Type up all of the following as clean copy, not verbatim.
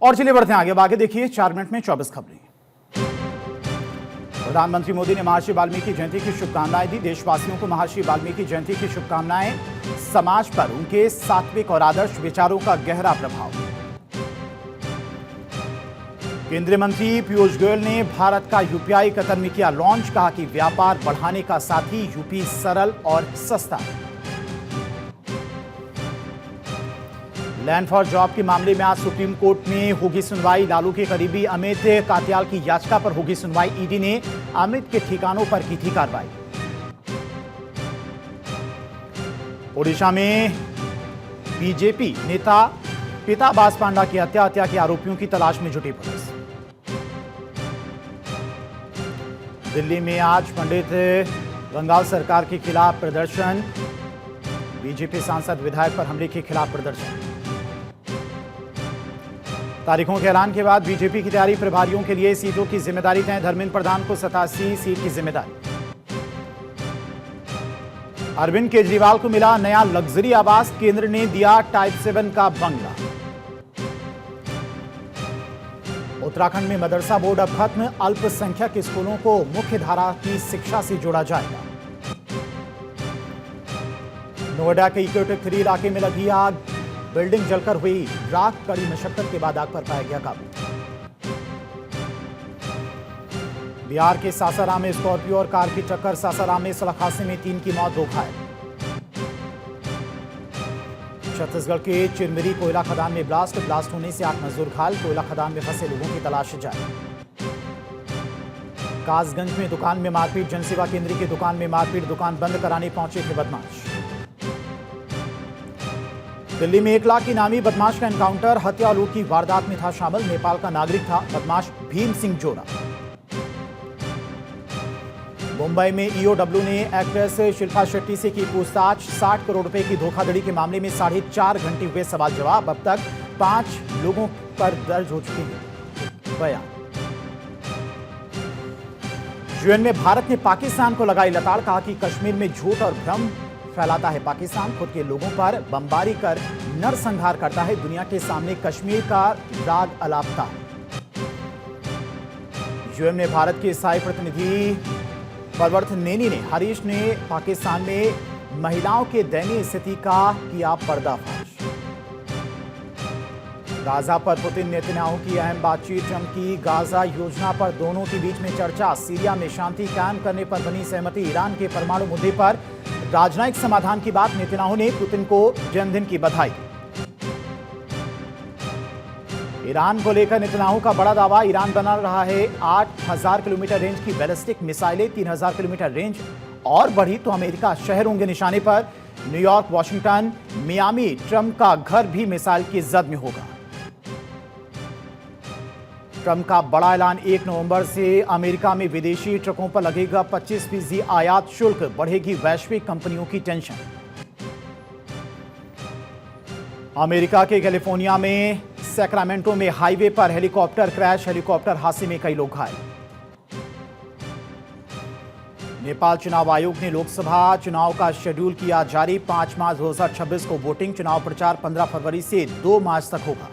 और चलिए बढ़ते हैं आगे। अब आगे देखिए 4 मिनट में 24 खबरें। प्रधानमंत्री मोदी ने महर्षि वाल्मीकि जयंती की शुभकामनाएं दी। देशवासियों को महर्षि वाल्मीकि जयंती की शुभकामनाएं। समाज पर उनके सात्विक और आदर्श विचारों का गहरा प्रभाव। केंद्रीय मंत्री पीयूष गोयल ने भारत का यूपीआई कतर में किया लॉन्च। कहा कि व्यापार बढ़ाने का साथ ही यूपी सरल और सस्ता है। लैंड फॉर जॉब के मामले में आज सुप्रीम कोर्ट में होगी सुनवाई। लालू के करीबी अमित कात्याल की याचिका पर होगी सुनवाई। ईडी ने अमित के ठिकानों पर की थी कार्रवाई। ओडिशा में बीजेपी नेता पिता बास पांडा की हत्या के आरोपियों की तलाश में जुटी पुलिस। दिल्ली में आज पंडित बंगाल सरकार के खिलाफ प्रदर्शन। बीजेपी सांसद विधायक पर हमले के खिलाफ प्रदर्शन। तारीखों के ऐलान के बाद बीजेपी की तैयारी। प्रभारियों के लिए सीटों की जिम्मेदारी तय। धर्मेंद्र प्रधान को 87 सीट की जिम्मेदारी। अरविंद केजरीवाल को मिला नया लग्जरी आवास। केंद्र ने दिया टाइप 7 का बंगला। उत्तराखंड में मदरसा बोर्ड अब खत्म। अल्पसंख्यक स्कूलों को मुख्य धारा की शिक्षा से जोड़ा जाएगा। नोएडा के इकोटेक 3 इलाके में लगी आग। बिल्डिंग जलकर हुई राख। कड़ी मशक्कत के बाद आग पर पाया गया काबू। बिहार के सासाराम में स्कॉर्पियो और कार की टक्कर। सासाराम में सड़क हादसे में 3 की मौत, 2 घायल। छत्तीसगढ़ के चिरमिरी कोयला खदान में ब्लास्ट होने से 8 मजदूर घायल। कोयला खदान में फंसे लोगों की तलाश जारी। कासगंज में दुकान में मारपीट। जनसेवा केंद्र की दुकान में मारपीट। दुकान बंद कराने पहुंचे थे बदमाश। दिल्ली में 1 लाख इनामी बदमाश का एनकाउंटर। हत्या और लूट की वारदात में था शामिल। नेपाल का नागरिक था बदमाश भीम सिंह जोरा। मुंबई में ईओडब्ल्यू ने एक्ट्रेस शिल्पा शेट्टी से की पूछताछ। 60 करोड़ रुपए की धोखाधड़ी के मामले में 4.5 घंटे हुए सवाल जवाब। अब तक 5 लोगों पर दर्ज हो चुके हैं बयान। यूएन में भारत ने पाकिस्तान को लगाई लताड़। कहा कि कश्मीर में झूठ और भ्रम फैलाता है पाकिस्तान। खुद के लोगों पर बमबारी कर नरसंहार करता है। दुनिया के सामने कश्मीर का दाग अलापता है। यूएन में भारत के स्थायी प्रतिनिधि परवर्थ नेनी ने हरीश ने पाकिस्तान में महिलाओं के दयनीय स्थिति का किया पर्दाफाश। गाजा पर पुतिन नेतन्याहू की अहम बातचीत चमकी। गाजा योजना पर दोनों के बीच में चर्चा। सीरिया में शांति कायम करने पर बनी सहमति। ईरान के परमाणु मुद्दे पर राजनयिक समाधान की बात। नेतन्याहू ने पुतिन को जन्मदिन की बधाई। ईरान को लेकर नेतन्याहू का बड़ा दावा। ईरान बना रहा है 8000 किलोमीटर रेंज की बैलिस्टिक मिसाइलें। 3000 किलोमीटर रेंज और बढ़ी तो अमेरिका शहर होंगे निशाने पर। न्यूयॉर्क, वॉशिंगटन, मियामी, ट्रंप का घर भी मिसाइल की जद में होगा। ट्रंप का बड़ा ऐलान। 1 नवंबर से अमेरिका में विदेशी ट्रकों पर लगेगा 25% आयात शुल्क। बढ़ेगी वैश्विक कंपनियों की टेंशन। अमेरिका के कैलिफोर्निया में सैक्रामेंटो में हाईवे पर हेलीकॉप्टर क्रैश। हेलीकॉप्टर हादसे में कई लोग घायल। नेपाल चुनाव आयोग ने लोकसभा चुनाव का शेड्यूल किया जारी। 5 मार्च 2026 को वोटिंग। चुनाव प्रचार 15 फरवरी से 2 मार्च तक होगा।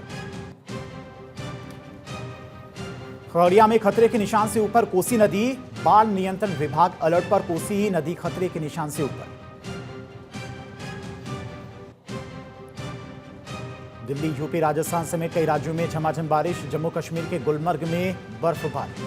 खगड़िया में खतरे के निशान से ऊपर कोसी नदी। बाढ़ नियंत्रण विभाग अलर्ट पर। कोसी नदी खतरे के निशान से ऊपर। दिल्ली, यूपी, राजस्थान समेत कई राज्यों में झमाझम बारिश। जम्मू कश्मीर के गुलमर्ग में बर्फबारी।